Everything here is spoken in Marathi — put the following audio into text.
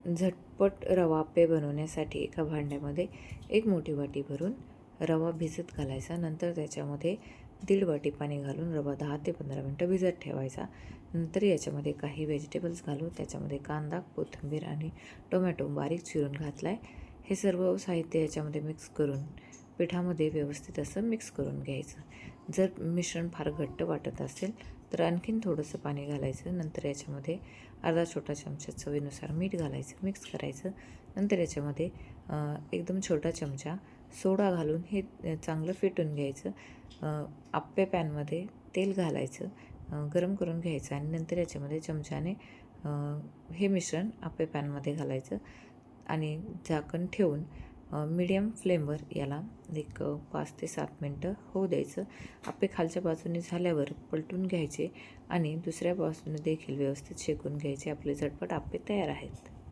झटपट रवा आप्पे बनवण्यासाठी एका भांड्यामध्ये 1 मोठी वाटी भरून रवा भिजत घालायचा. नंतर त्याच्यामध्ये 1.5 वाटी पाणी घालून रवा 10 ते 15 मिनटं भिजत ठेवायचा. नंतर याच्यामध्ये काही व्हेजिटेबल्स घालून त्याच्यामध्ये कांदा, कोथिंबीर आणि टोमॅटो बारीक चिरून घातला आहे. हे सर्व साहित्य याच्यामध्ये मिक्स करून पिठामध्ये व्यवस्थित असं मिक्स करून घ्यायचं. जर मिश्रण फार घट्ट वाटत असेल तर आणखीन थोडंसं पाणी घालायचं. नंतर याच्यामध्ये अर्धा छोटा चमचा चवीनुसार मीठ घालायचं, मिक्स करायचं. नंतर याच्यामध्ये एकदम छोटा चमचा सोडा घालून हे चांगलं फेटून घ्यायचं. आप्पे पॅनमध्ये तेल घालायचं, गरम करून घ्यायचं आणि नंतर याच्यामध्ये चमच्याने हे मिश्रण आप्पे पॅनमध्ये घालायचं आणि झाकण ठेवून मीडियम फ्लेमवर याला एक 5 ते 7 मिनटं होऊ द्यायचं. आप्पे खालच्या बाजूने झाल्यावर पलटून घ्यायचे आणि दुसऱ्या बाजूने देखील व्यवस्थित शेकून घ्यायचे. आपले झटपट आप्पे तयार आहेत.